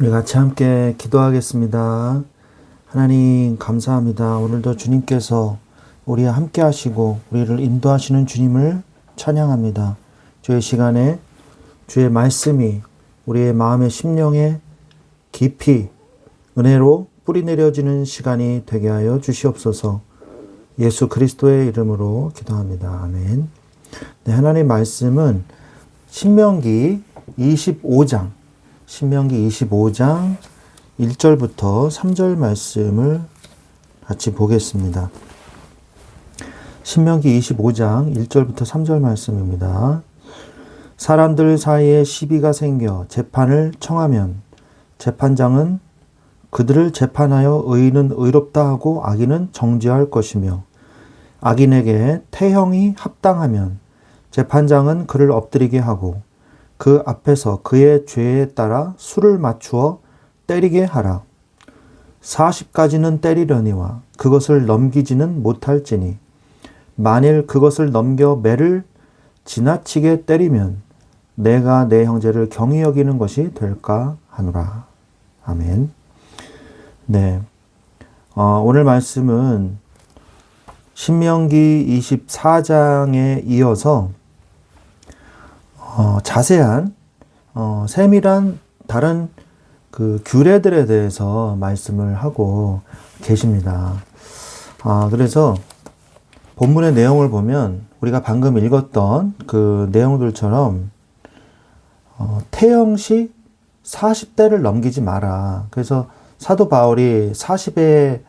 우리 같이 함께 기도하겠습니다. 하나님 감사합니다. 오늘도 주님께서 우리와 함께 하시고 우리를 인도하시는 주님을 찬양합니다. 주의 시간에 주의 말씀이 우리의 마음의 심령에 깊이 은혜로 뿌리 내려지는 시간이 되게 하여 주시옵소서. 예수 그리스도의 이름으로 기도합니다. 아멘. 네, 하나님 말씀은 신명기 25장 1절부터 3절 말씀을 같이 보겠습니다. 신명기 25장 1절부터 3절 말씀입니다. 사람들 사이에 시비가 생겨 재판을 청하면 재판장은 그들을 재판하여 의인은 의롭다 하고 악인은 정죄할 것이며, 악인에게 태형이 합당하면 재판장은 그를 엎드리게 하고 그 앞에서 그의 죄에 따라 수를 맞추어 때리게 하라. 40가지는 때리려니와 그것을 넘기지는 못할지니, 만일 그것을 넘겨 매를 지나치게 때리면 내가 내 형제를 경히 여기는 것이 될까 하노라. 아멘. 네. 오늘 말씀은 신명기 24장에 이어서 자세한 세밀한 다른 그 규례들에 대해서 말씀을 하고 계십니다. 그래서 본문의 내용을 보면 우리가 방금 읽었던 그 내용들처럼 태형시 40대를 넘기지 마라. 그래서 사도 바울이 40에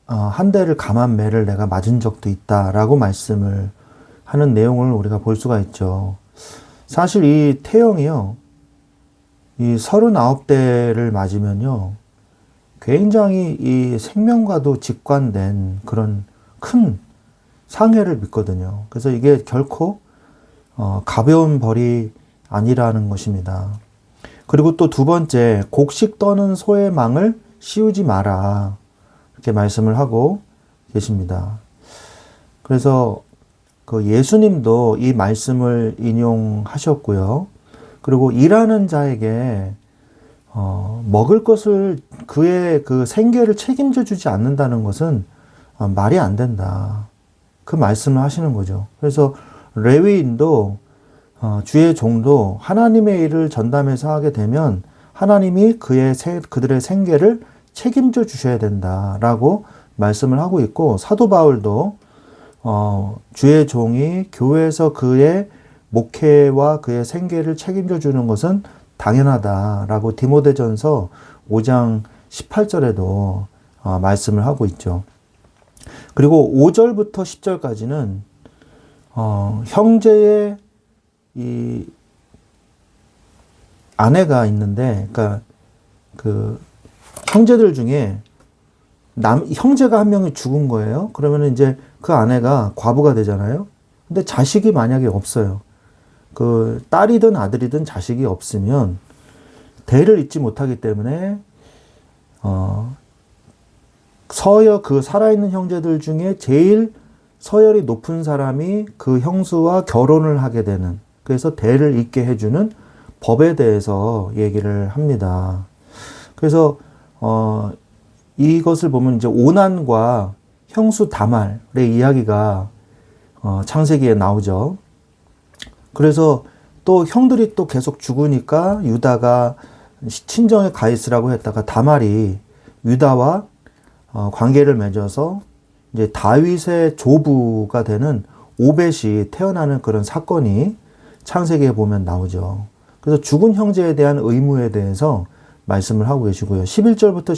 한 대를 감한 매를 내가 맞은 적도 있다라고 말씀을 하는 내용을 우리가 볼 수가 있죠. 사실 이 태형이요, 이 39대를 맞으면요, 굉장히 이 생명과도 직관된 그런 큰 상해를 입거든요. 그래서 이게 결코 가벼운 벌이 아니라는 것입니다. 그리고 또 두 번째, 곡식 떠는 소의 망을 씌우지 마라. 이렇게 말씀을 하고 계십니다. 그래서 그 예수님도 이 말씀을 인용하셨고요. 그리고 일하는 자에게 먹을 것을 그의 그 생계를 책임져 주지 않는다는 것은 말이 안 된다. 그 말씀을 하시는 거죠. 그래서 레위인도 주의 종도 하나님의 일을 전담해서 하게 되면 하나님이 그들의 생계를 책임져 주셔야 된다라고 말씀을 하고 있고, 사도 바울도 주의 종이 교회에서 그의 목회와 그의 생계를 책임져 주는 것은 당연하다라고 디모데전서 5장 18절에도 말씀을 하고 있죠. 그리고 5절부터 10절까지는 형제의 이 아내가 있는데, 그러니까 그 형제들 중에 형제가 한 명이 죽은 거예요. 그러면 이제 그 아내가 과부가 되잖아요. 근데 자식이 만약에 없어요. 그 딸이든 아들이든 자식이 없으면 대를 잇지 못하기 때문에 그 살아있는 형제들 중에 제일 서열이 높은 사람이 그 형수와 결혼을 하게 되는, 그래서 대를 잇게 해주는 법에 대해서 얘기를 합니다. 그래서 이것을 보면 이제 오난과 형수 다말의 이야기가 창세기에 나오죠. 그래서 또 형들이 또 계속 죽으니까 유다가 친정에 가 있으라고 했다가 다말이 유다와 관계를 맺어서 이제 다윗의 조부가 되는 오벳이 태어나는 그런 사건이 창세기에 보면 나오죠. 그래서 죽은 형제에 대한 의무에 대해서 말씀을 하고 계시고요. 11절부터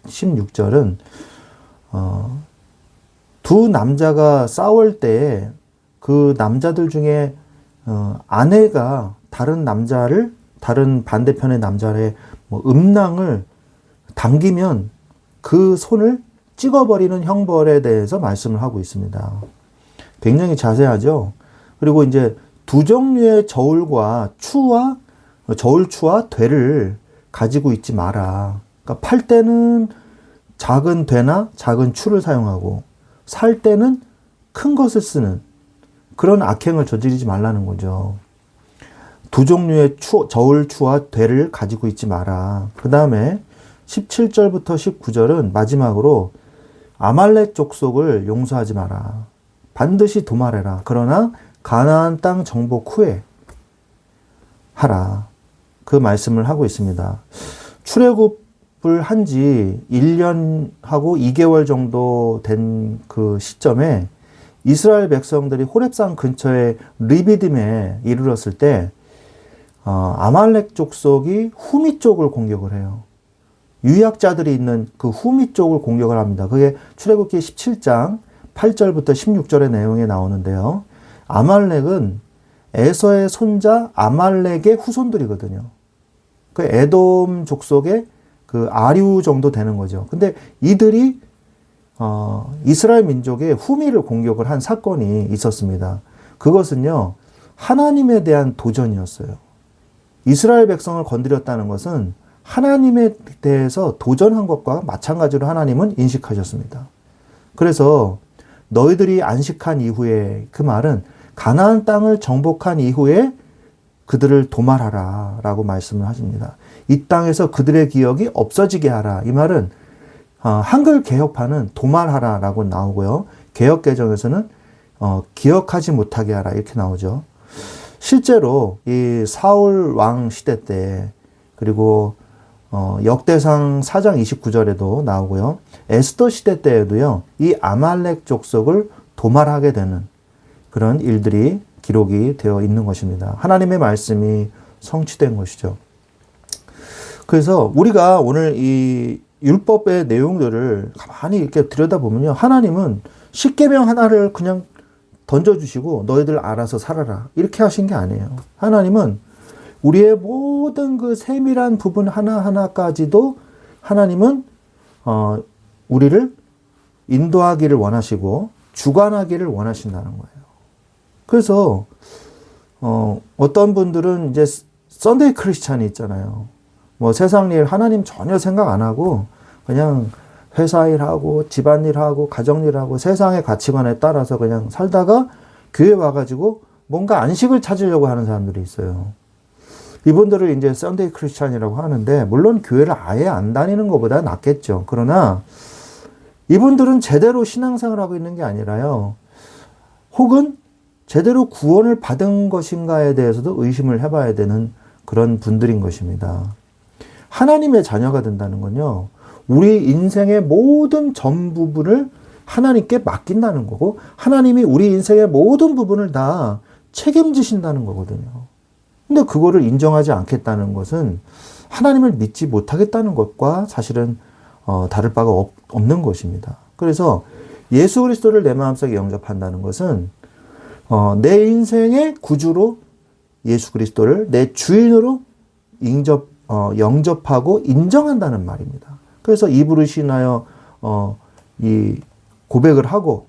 16절은 두 남자가 싸울 때 그 남자들 중에 아내가 다른 반대편의 남자의 음낭을 당기면 그 손을 찍어버리는 형벌에 대해서 말씀을 하고 있습니다. 굉장히 자세하죠. 그리고 이제 두 종류의 저울추와 되를 가지고 있지 마라. 그러니까 팔 때는 작은 되나 작은 추를 사용하고 살 때는 큰 것을 쓰는 그런 악행을 저지르지 말라는 거죠. 두 종류의 저울추와 되를 가지고 있지 마라. 그 다음에 17절부터 19절은 마지막으로 아말렉 족속을 용서하지 마라. 반드시 도말해라. 그러나 가나안 땅 정복 후에 하라. 그 말씀을 하고 있습니다. 출애굽을 한 지 1년하고 2개월 정도 된 그 시점에 이스라엘 백성들이 호렙산 근처에 르비딤에 이르렀을 때 아말렉 족속이 후미 쪽을 공격을 해요. 유약자들이 있는 그 후미 쪽을 공격을 합니다. 그게 출애굽기 17장 8절부터 16절의 내용에 나오는데요. 아말렉은 에서의 손자 아말렉의 후손들이거든요. 그 에돔 족속의 그 아류 정도 되는 거죠. 근데 이들이 이스라엘 민족의 후미를 공격을 한 사건이 있었습니다. 그것은요, 하나님에 대한 도전이었어요. 이스라엘 백성을 건드렸다는 것은 하나님에 대해서 도전한 것과 마찬가지로 하나님은 인식하셨습니다. 그래서 너희들이 안식한 이후에, 그 말은 가나안 땅을 정복한 이후에 그들을 도말하라 라고 말씀을 하십니다. 이 땅에서 그들의 기억이 없어지게 하라. 이 말은 한글 개혁판은 도말하라 라고 나오고요. 개혁개정에서는 기억하지 못하게 하라 이렇게 나오죠. 실제로 이 사울 왕 시대 때, 그리고 역대상 4장 29절에도 나오고요. 에스더 시대 때에도요, 이 아말렉 족속을 도말하게 되는 그런 일들이 기록이 되어 있는 것입니다. 하나님의 말씀이 성취된 것이죠. 그래서 우리가 오늘 이 율법의 내용들을 가만히 이렇게 들여다보면요, 하나님은 십계명 하나를 그냥 던져주시고 너희들 알아서 살아라 이렇게 하신 게 아니에요. 하나님은 우리의 모든 그 세밀한 부분 하나하나까지도 하나님은 우리를 인도하기를 원하시고 주관하기를 원하신다는 거예요. 그래서 어떤 분들은 이제 썬데이 크리스찬이 있잖아요. 뭐 세상 일 하나님 전혀 생각 안 하고 그냥 회사 일하고 집안일하고 가정일하고 세상의 가치관에 따라서 그냥 살다가 교회 와가지고 뭔가 안식을 찾으려고 하는 사람들이 있어요. 이분들을 이제 썬데이 크리스찬이라고 하는데, 물론 교회를 아예 안 다니는 것보다 낫겠죠. 그러나 이분들은 제대로 신앙생활을 하고 있는 게 아니라요, 혹은 제대로 구원을 받은 것인가에 대해서도 의심을 해봐야 되는 그런 분들인 것입니다. 하나님의 자녀가 된다는 건요, 우리 인생의 모든 전 부분을 하나님께 맡긴다는 거고, 하나님이 우리 인생의 모든 부분을 다 책임지신다는 거거든요. 근데 그거를 인정하지 않겠다는 것은 하나님을 믿지 못하겠다는 것과 사실은 다를 바가 없는 것입니다. 그래서 예수 그리스도를 내 마음속에 영접한다는 것은 내 인생의 구주로 예수 그리스도를 내 주인으로 영접하고 인정한다는 말입니다. 그래서 입으로 신하여 이 고백을 하고,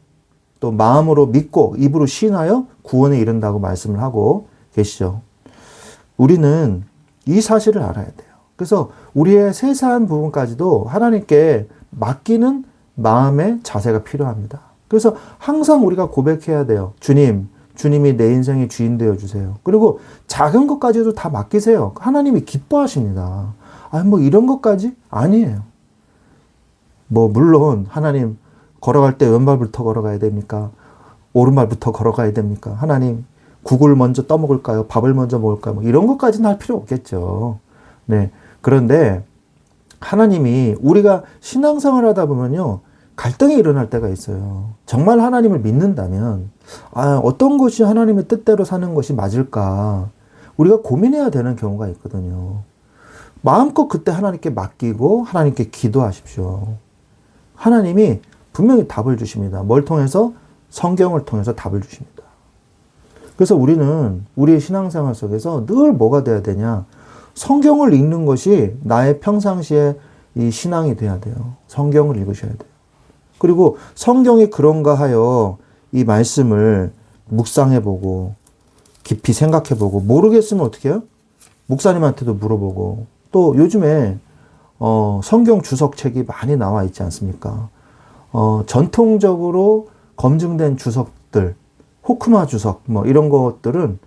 또 마음으로 믿고 입으로 신하여 구원에 이른다고 말씀을 하고 계시죠. 우리는 이 사실을 알아야 돼요. 그래서 우리의 세세한 부분까지도 하나님께 맡기는 마음의 자세가 필요합니다. 그래서 항상 우리가 고백해야 돼요. 주님이 내 인생의 주인 되어 주세요. 그리고 작은 것까지도 다 맡기세요. 하나님이 기뻐하십니다. 뭐 이런 것까지? 아니에요. 물론 하나님 걸어갈 때 왼발부터 걸어가야 됩니까? 오른발부터 걸어가야 됩니까? 하나님 국을 먼저 떠먹을까요? 밥을 먼저 먹을까요? 이런 것까지는 할 필요 없겠죠. 네. 그런데 하나님이, 우리가 신앙생활 하다 보면요, 갈등이 일어날 때가 있어요. 정말 하나님을 믿는다면 어떤 것이 하나님의 뜻대로 사는 것이 맞을까 우리가 고민해야 되는 경우가 있거든요. 마음껏 그때 하나님께 맡기고 하나님께 기도하십시오. 하나님이 분명히 답을 주십니다. 뭘 통해서? 성경을 통해서 답을 주십니다. 그래서 우리는 우리의 신앙생활 속에서 늘 뭐가 돼야 되냐? 성경을 읽는 것이 나의 평상시에 이 신앙이 돼야 돼요. 성경을 읽으셔야 돼요. 그리고 성경이 그런가 하여 이 말씀을 묵상해보고 깊이 생각해보고, 모르겠으면 어떻게 해요? 목사님한테도 물어보고, 또 요즘에 성경 주석책이 많이 나와 있지 않습니까? 전통적으로 검증된 주석들, 호크마 주석 이런 것들은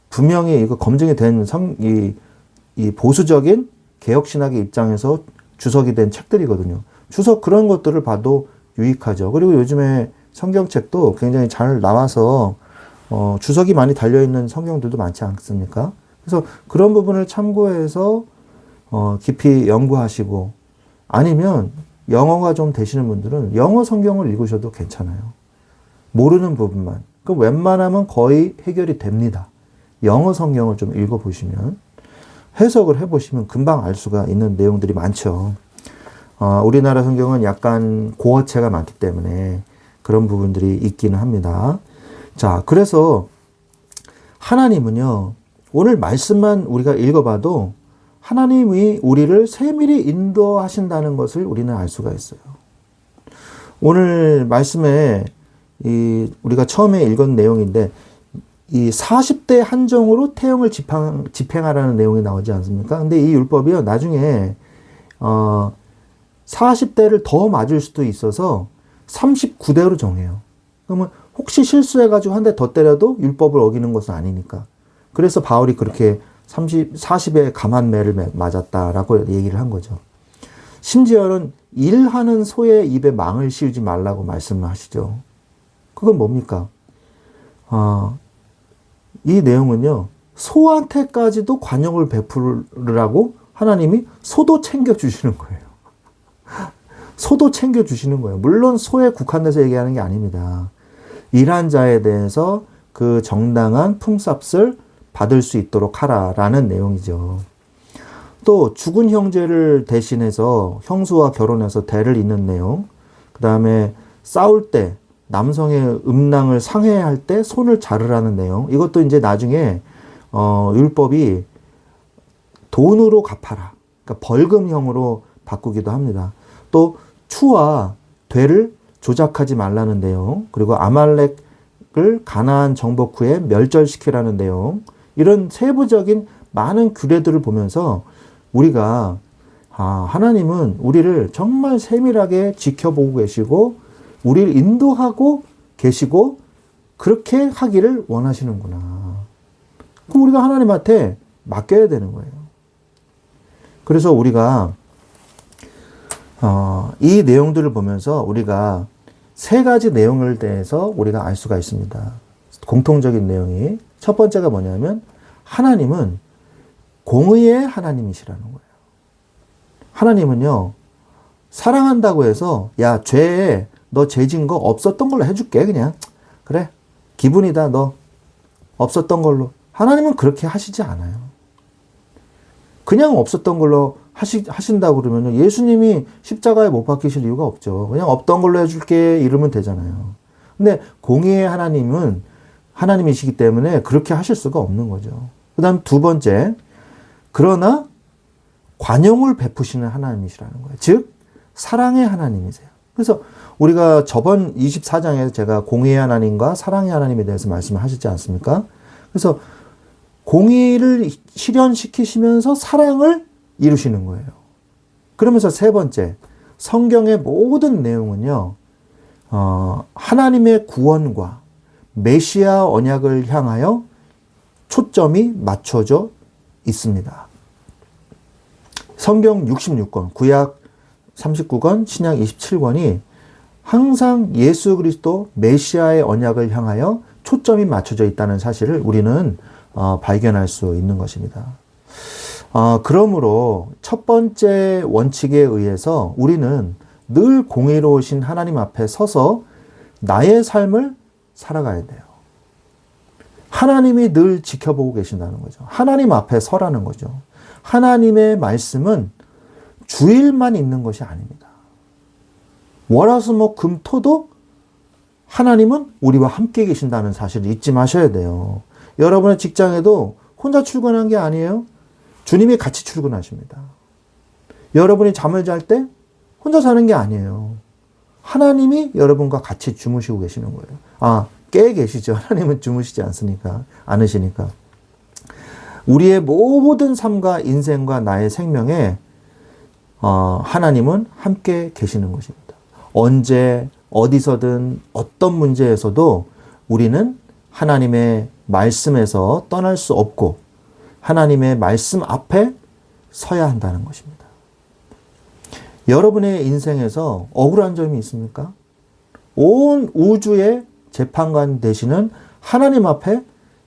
분명히 이거 검증이 된 이 보수적인 개혁신학의 입장에서 주석이 된 책들이거든요. 주석 그런 것들을 봐도 유익하죠. 그리고 요즘에 성경책도 굉장히 잘 나와서 주석이 많이 달려있는 성경들도 많지 않습니까? 그래서 그런 부분을 참고해서 깊이 연구하시고, 아니면 영어가 좀 되시는 분들은 영어 성경을 읽으셔도 괜찮아요. 모르는 부분만. 그 웬만하면 거의 해결이 됩니다. 영어 성경을 좀 읽어보시면, 해석을 해보시면 금방 알 수가 있는 내용들이 많죠. 우리나라 성경은 약간 고어체가 많기 때문에 그런 부분들이 있기는 합니다. 자, 그래서 하나님은요, 오늘 말씀만 우리가 읽어봐도 하나님이 우리를 세밀히 인도하신다는 것을 우리는 알 수가 있어요. 오늘 말씀에 우리가 처음에 읽은 내용인데, 이 40대 한정으로 태형을 집행하라는 내용이 나오지 않습니까? 근데 이 율법이요, 나중에 40대를 더 맞을 수도 있어서 39대로 정해요. 그러면 혹시 실수해가지고 한 대 더 때려도 율법을 어기는 것은 아니니까. 그래서 바울이 그렇게 40에 감한 매를 맞았다라고 얘기를 한 거죠. 심지어는 일하는 소의 입에 망을 씌우지 말라고 말씀을 하시죠. 그건 뭡니까? 이 내용은요, 소한테까지도 관용을 베풀으라고 하나님이 소도 챙겨주시는 거예요. 소도 챙겨주시는 거예요. 물론 소에 국한돼서 얘기하는 게 아닙니다. 일한 자에 대해서 그 정당한 품삯을 받을 수 있도록 하라라는 내용이죠. 또 죽은 형제를 대신해서 형수와 결혼해서 대를 잇는 내용, 그 다음에 싸울 때 남성의 음낭을 상해할 때 손을 자르라는 내용, 이것도 이제 나중에 율법이 돈으로 갚아라, 그러니까 벌금형으로 바꾸기도 합니다. 또 추와 되를 조작하지 말라는 내용, 그리고 아말렉을 가나안 정복 후에 멸절시키라는 내용, 이런 세부적인 많은 규례들을 보면서 우리가 하나님은 우리를 정말 세밀하게 지켜보고 계시고 우리를 인도하고 계시고 그렇게 하기를 원하시는구나. 그럼 우리가 하나님한테 맡겨야 되는 거예요. 그래서 우리가 이 내용들을 보면서 우리가 세 가지 내용을 대해서 우리가 알 수가 있습니다. 공통적인 내용이 첫 번째가 뭐냐면 하나님은 공의의 하나님이시라는 거예요. 하나님은요, 사랑한다고 해서 야, 죄에 너 죄진 거 없었던 걸로 해줄게. 그냥 그래, 기분이다, 너 없었던 걸로. 하나님은 그렇게 하시지 않아요. 그냥 없었던 걸로 하신다고 그러면 예수님이 십자가에 못 박히실 이유가 없죠. 그냥 없던 걸로 해줄게 이러면 되잖아요. 근데 공의의 하나님은 하나님이시기 때문에 그렇게 하실 수가 없는 거죠. 그 다음 두 번째, 그러나 관용을 베푸시는 하나님이시라는 거예요. 즉 사랑의 하나님이세요. 그래서 우리가 저번 24장에서 제가 공의의 하나님과 사랑의 하나님에 대해서 말씀을 하시지 않습니까? 그래서 공의를 실현시키시면서 사랑을 이루시는 거예요. 그러면서 세 번째, 성경의 모든 내용은요, 하나님의 구원과 메시아 언약을 향하여 초점이 맞춰져 있습니다. 성경 66권, 구약 39권, 신약 27권이 항상 예수 그리스도 메시아의 언약을 향하여 초점이 맞춰져 있다는 사실을 우리는 발견할 수 있는 것입니다. 그러므로 첫 번째 원칙에 의해서 우리는 늘 공의로우신 하나님 앞에 서서 나의 삶을 살아가야 돼요. 하나님이 늘 지켜보고 계신다는 거죠. 하나님 앞에 서라는 거죠. 하나님의 말씀은 주일만 있는 것이 아닙니다. 월화수목금토도 하나님은 우리와 함께 계신다는 사실을 잊지 마셔야 돼요. 여러분의 직장에도 혼자 출근한 게 아니에요. 주님이 같이 출근하십니다. 여러분이 잠을 잘 때 혼자 자는 게 아니에요. 하나님이 여러분과 같이 주무시고 계시는 거예요. 깨 계시죠. 하나님은 주무시지 않으시니까. 우리의 모든 삶과 인생과 나의 생명에 하나님은 함께 계시는 것입니다. 언제 어디서든 어떤 문제에서도 우리는 하나님의 말씀에서 떠날 수 없고 하나님의 말씀 앞에 서야 한다는 것입니다. 여러분의 인생에서 억울한 점이 있습니까? 온 우주의 재판관 되시는 하나님 앞에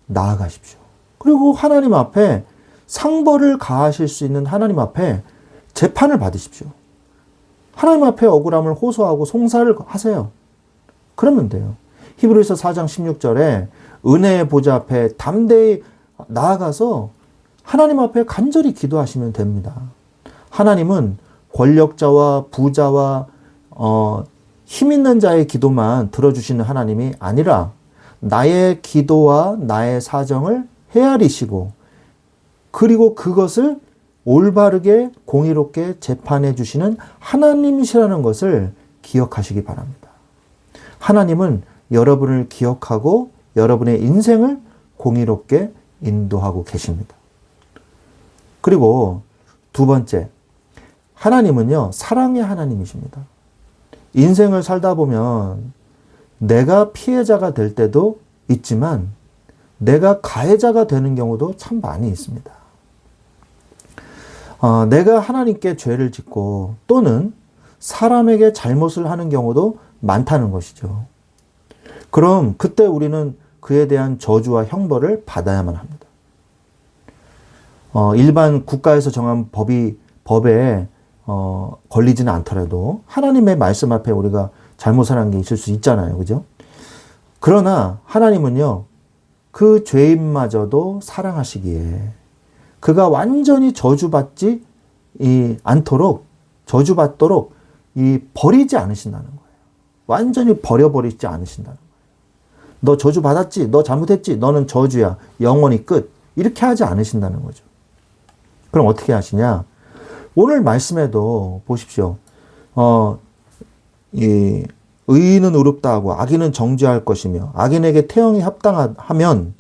나아가십시오. 그리고 하나님 앞에 상벌을 가하실 수 있는 하나님 앞에 재판을 받으십시오. 하나님 앞에 억울함을 호소하고 송사를 하세요. 그러면 돼요. 히브리서 4장 16절에 은혜의 보좌 앞에 담대히 나아가서 하나님 앞에 간절히 기도하시면 됩니다. 하나님은 권력자와 부자와 힘 있는 자의 기도만 들어주시는 하나님이 아니라 나의 기도와 나의 사정을 헤아리시고 그리고 그것을 올바르게 공의롭게 재판해 주시는 하나님이시라는 것을 기억하시기 바랍니다. 하나님은 여러분을 기억하고 여러분의 인생을 공의롭게 인도하고 계십니다. 그리고 두 번째, 하나님은요, 사랑의 하나님이십니다. 인생을 살다 보면 내가 피해자가 될 때도 있지만 내가 가해자가 되는 경우도 참 많이 있습니다. 내가 하나님께 죄를 짓고 또는 사람에게 잘못을 하는 경우도 많다는 것이죠. 그럼 그때 우리는 그에 대한 저주와 형벌을 받아야만 합니다. 일반 국가에서 정한 법에 걸리지는 않더라도 하나님의 말씀 앞에 우리가 잘못을 한 게 있을 수 있잖아요. 그죠? 그러나 하나님은요, 그 죄인마저도 사랑하시기에 그가 완전히 저주받지 저주받도록 버리지 않으신다는 거예요. 완전히 버려버리지 않으신다는 거예요. 너 저주받았지? 너 잘못했지? 너는 저주야. 영원히 끝. 이렇게 하지 않으신다는 거죠. 그럼 어떻게 하시냐? 오늘 말씀에도 보십시오. 의인은 의롭다 하고 악인은 정죄할 것이며 악인에게 태형이 합당하면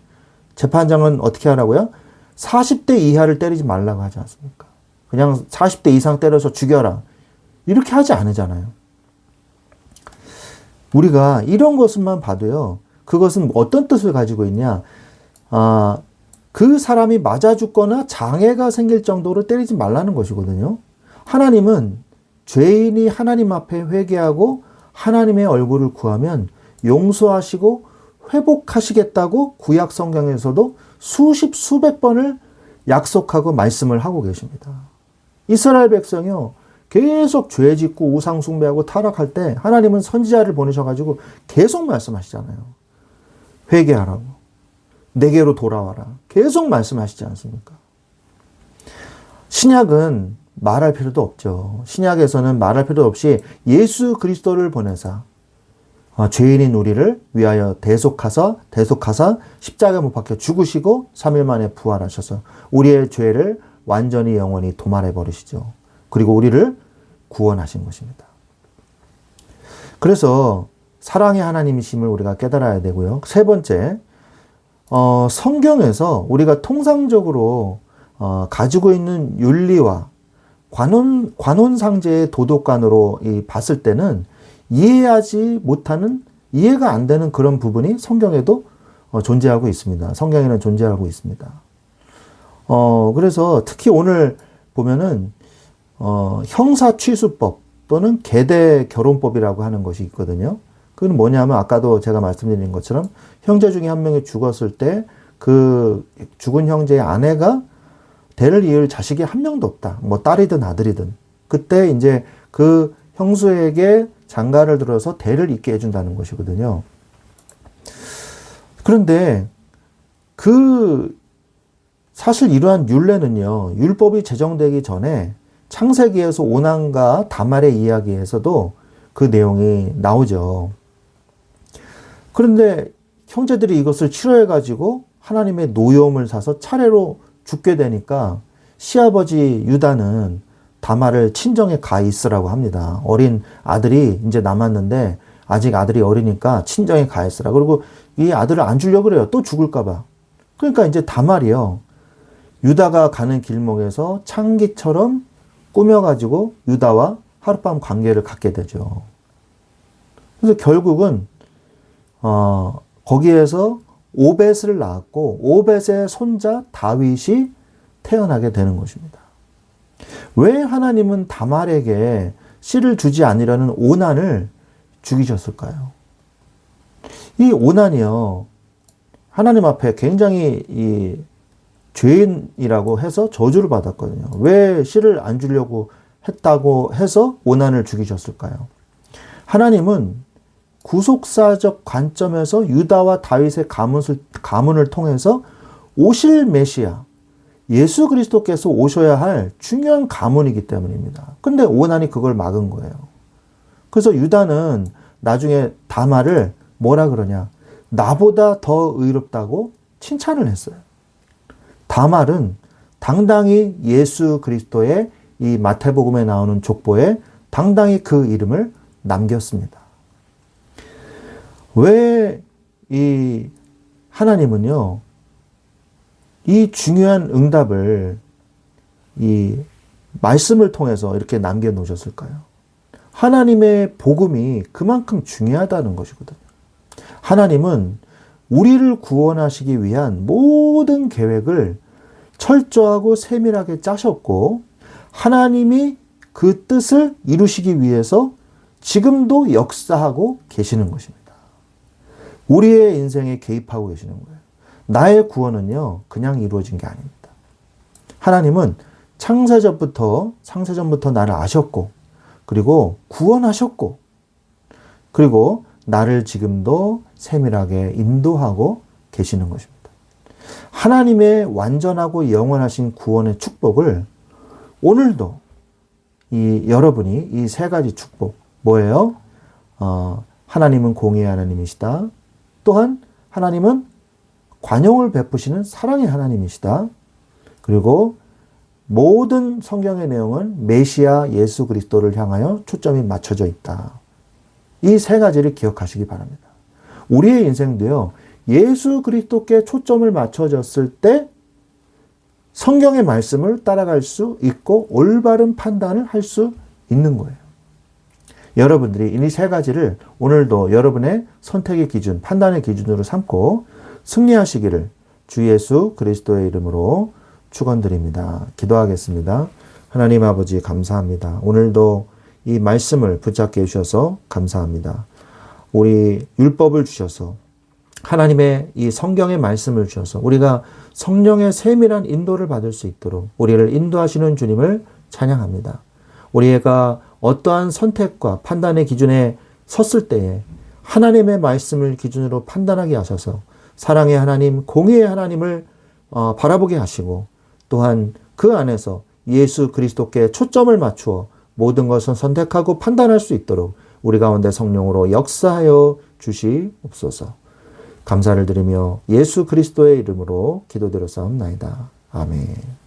재판장은 어떻게 하라고요? 40대 이하를 때리지 말라고 하지 않습니까? 그냥 40대 이상 때려서 죽여라. 이렇게 하지 않으잖아요. 우리가 이런 것만 봐도요. 그것은 어떤 뜻을 가지고 있냐? 그 사람이 맞아 죽거나 장애가 생길 정도로 때리지 말라는 것이거든요. 하나님은 죄인이 하나님 앞에 회개하고 하나님의 얼굴을 구하면 용서하시고 회복하시겠다고 구약 성경에서도 수십 수백 번을 약속하고 말씀을 하고 계십니다. 이스라엘 백성이요. 계속 죄 짓고 우상 숭배하고 타락할 때 하나님은 선지자를 보내셔가지고 계속 말씀하시잖아요. 회개하라고. 내게로 돌아와라. 계속 말씀하시지 않습니까? 신약은 말할 필요도 없죠. 신약에서는 말할 필요도 없이 예수 그리스도를 보내사 죄인인 우리를 위하여 대속하사 십자가 못 박혀 죽으시고 3일 만에 부활하셔서 우리의 죄를 완전히 영원히 도말해 버리시죠. 그리고 우리를 구원하신 것입니다. 그래서 사랑의 하나님이심을 우리가 깨달아야 되고요. 세 번째, 성경에서 우리가 통상적으로 가지고 있는 윤리와 관혼상제의 도덕관으로 봤을 때는 이해하지 못하는, 이해가 안 되는 그런 부분이 성경에도 존재하고 있습니다. 성경에는 존재하고 있습니다. 그래서 특히 오늘 보면은 형사취수법 또는 계대 결혼법이라고 하는 것이 있거든요. 그건 뭐냐면 아까도 제가 말씀드린 것처럼 형제 중에 한 명이 죽었을 때 그 죽은 형제의 아내가 대를 이을 자식이 한 명도 없다. 뭐 딸이든 아들이든. 그때 이제 그 형수에게 장가를 들어서 대를 잇게 해준다는 것이거든요. 그런데 사실 이러한 율례는요, 율법이 제정되기 전에 창세기에서 오난과 다말의 이야기에서도 그 내용이 나오죠. 그런데 형제들이 이것을 치료해가지고 하나님의 노여움을 사서 차례로 죽게 되니까 시아버지 유다는 다말을 친정에 가 있으라고 합니다. 어린 아들이 이제 남았는데 아직 아들이 어리니까 친정에 가 있으라. 그리고 이 아들을 안 주려고 그래요. 또 죽을까봐. 그러니까 이제 다말이요. 유다가 가는 길목에서 창기처럼 꾸며가지고 유다와 하룻밤 관계를 갖게 되죠. 그래서 결국은 거기에서 오벳을 낳았고 오벳의 손자 다윗이 태어나게 되는 것입니다. 왜 하나님은 다말에게 씨를 주지 않으려는 오난을 죽이셨을까요? 이 오난이요, 하나님 앞에 굉장히 이 죄인이라고 해서 저주를 받았거든요. 왜 씨를 안 주려고 했다고 해서 오난을 죽이셨을까요? 하나님은 구속사적 관점에서 유다와 다윗의 가문을 통해서 오실 메시아, 예수 그리스도께서 오셔야 할 중요한 가문이기 때문입니다. 근데 오난이 그걸 막은 거예요. 그래서 유다는 나중에 다말을 뭐라 그러냐? 나보다 더 의롭다고 칭찬을 했어요. 다말은 당당히 예수 그리스도의 이 마태복음에 나오는 족보에 당당히 그 이름을 남겼습니다. 왜 이 하나님은요, 이 중요한 응답을 이 말씀을 통해서 이렇게 남겨놓으셨을까요? 하나님의 복음이 그만큼 중요하다는 것이거든요. 하나님은 우리를 구원하시기 위한 모든 계획을 철저하고 세밀하게 짜셨고, 하나님이 그 뜻을 이루시기 위해서 지금도 역사하고 계시는 것입니다. 우리의 인생에 개입하고 계시는 거예요. 나의 구원은요, 그냥 이루어진 게 아닙니다. 하나님은 창세전부터 나를 아셨고, 그리고 구원하셨고, 그리고 나를 지금도 세밀하게 인도하고 계시는 것입니다. 하나님의 완전하고 영원하신 구원의 축복을 오늘도 여러분이 이 세 가지 축복, 뭐예요? 하나님은 공의의 하나님이시다. 또한 하나님은 관용을 베푸시는 사랑의 하나님이시다. 그리고 모든 성경의 내용은 메시아 예수 그리스도를 향하여 초점이 맞춰져 있다. 이 세 가지를 기억하시기 바랍니다. 우리의 인생도요, 예수 그리스도께 초점을 맞춰졌을 때 성경의 말씀을 따라갈 수 있고 올바른 판단을 할 수 있는 거예요. 여러분들이 이 세 가지를 오늘도 여러분의 선택의 기준, 판단의 기준으로 삼고 승리하시기를 주 예수 그리스도의 이름으로 축원드립니다. 기도하겠습니다. 하나님 아버지 감사합니다. 오늘도 이 말씀을 붙잡게 해주셔서 감사합니다. 우리 율법을 주셔서 하나님의 이 성경의 말씀을 주셔서 우리가 성령의 세밀한 인도를 받을 수 있도록 우리를 인도하시는 주님을 찬양합니다. 우리가 어떠한 선택과 판단의 기준에 섰을 때에 하나님의 말씀을 기준으로 판단하게 하셔서 사랑의 하나님, 공의의 하나님을 바라보게 하시고 또한 그 안에서 예수 그리스도께 초점을 맞추어 모든 것을 선택하고 판단할 수 있도록 우리 가운데 성령으로 역사하여 주시옵소서. 감사를 드리며 예수 그리스도의 이름으로 기도드렸사옵나이다. 아멘.